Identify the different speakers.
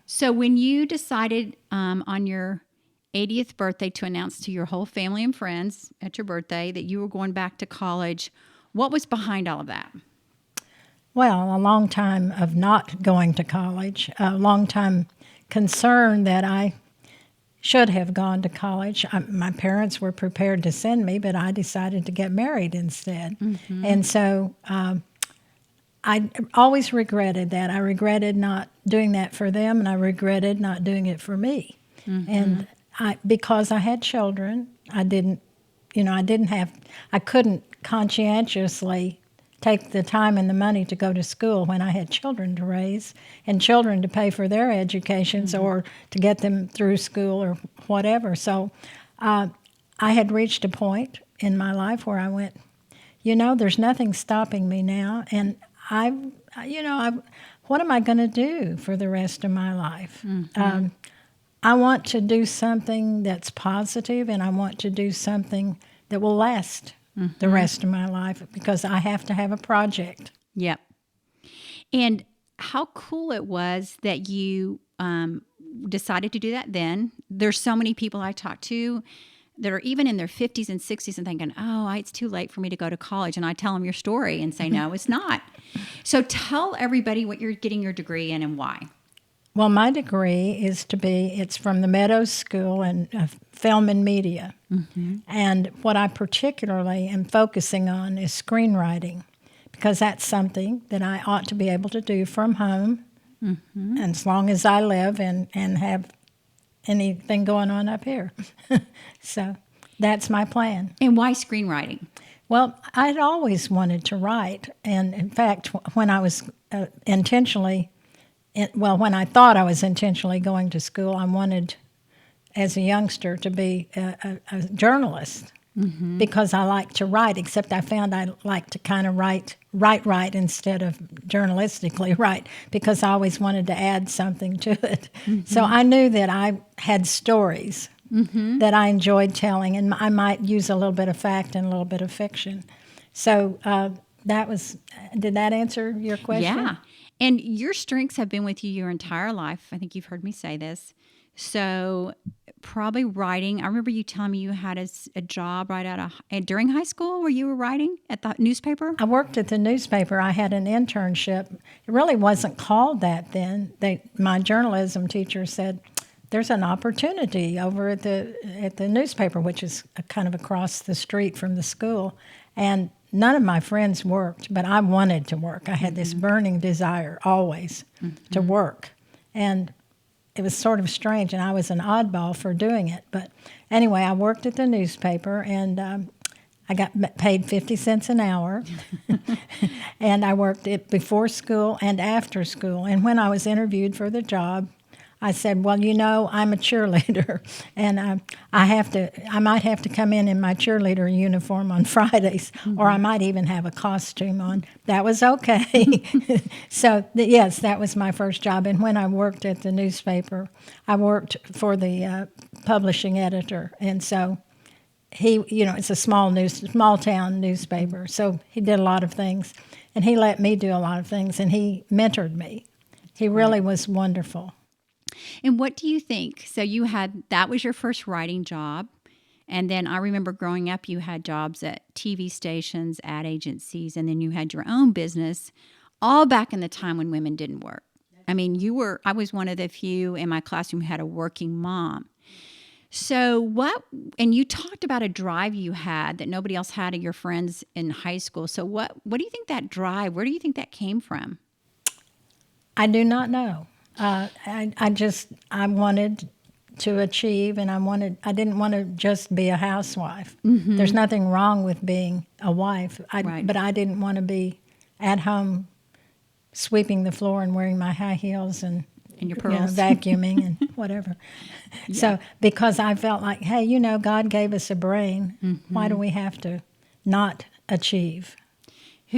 Speaker 1: So when you decided on your 80th birthday to announce to your whole family and friends at your birthday that you were going back to college, what was behind all of that?
Speaker 2: Well, a long time of not going to college, a long time concern that I should have gone to college. My parents were prepared to send me, but I decided to get married instead. Mm-hmm. And so I always regretted that. I regretted not doing that for them, and I regretted not doing it for me. Mm-hmm. And because I had children, I couldn't conscientiously take the time and the money to go to school when I had children to raise and children to pay for their educations mm-hmm. or to get them through school or whatever. So I had reached a point in my life where I went, there's nothing stopping me now, and what am I going to do for the rest of my life? Mm-hmm. I want to do something that's positive, and I want to do something that will last mm-hmm. the rest of my life, because I have to have a project.
Speaker 1: Yep. And how cool it was that you decided to do that then. There's so many people I talk to that are even in their 50s and 60s and thinking, it's too late for me to go to college. And I tell them your story and say, no, it's not. So tell everybody what you're getting your degree in and why.
Speaker 2: Well, my degree it's from the Meadows School in Film and Media. Mm-hmm. And what I particularly am focusing on is screenwriting, because that's something that I ought to be able to do from home, mm-hmm. and as long as I live and have anything going on up here. So that's my plan.
Speaker 1: And why screenwriting?
Speaker 2: Well, I'd always wanted to write. And in fact, when I was when I thought I was intentionally going to school, I wanted, as a youngster, to be a journalist, mm-hmm. because I like to write, except I found I like to kind of write instead of journalistically write, because I always wanted to add something to it. Mm-hmm. So I knew that I had stories mm-hmm. that I enjoyed telling, and I might use a little bit of fact and a little bit of fiction. So did that answer your question?
Speaker 1: Yeah. And your strengths have been with you your entire life. I think you've heard me say this. So probably writing. I remember you telling me you had a job during high school where you were writing at the newspaper?
Speaker 2: I worked at the newspaper. I had an internship. It really wasn't called that then. My journalism teacher said, there's an opportunity over at the newspaper, which is kind of across the street from the school. And none of my friends worked, but I wanted to work. I had mm-hmm. this burning desire always mm-hmm. to work. And it was sort of strange, and I was an oddball for doing it. But anyway, I worked at the newspaper, and I got paid 50 cents an hour. And I worked it before school and after school. And when I was interviewed for the job, I said, well, I'm a cheerleader, and I might have to come in my cheerleader uniform on Fridays, mm-hmm. or I might even have a costume on. That was okay. So, yes, that was my first job. And when I worked at the newspaper, I worked for the publishing editor, and so he, it's a small town newspaper, so he did a lot of things, and he let me do a lot of things, and he mentored me. He really was wonderful.
Speaker 1: And what do you think? So that was your first writing job. And then I remember growing up, you had jobs at TV stations, ad agencies, and then you had your own business, all back in the time when women didn't work. I mean, I was one of the few in my classroom who had a working mom. So and you talked about a drive you had that nobody else had of your friends in high school. So what do you think that drive, where do you think that came from?
Speaker 2: I do not know. I wanted to achieve, and I didn't want to just be a housewife. Mm-hmm. There's nothing wrong with being a wife, right. But I didn't want to be at home sweeping the floor and wearing my high heels and
Speaker 1: your pearls,
Speaker 2: vacuuming and whatever. Yeah. So because I felt like, hey, God gave us a brain. Mm-hmm. Why do we have to not achieve?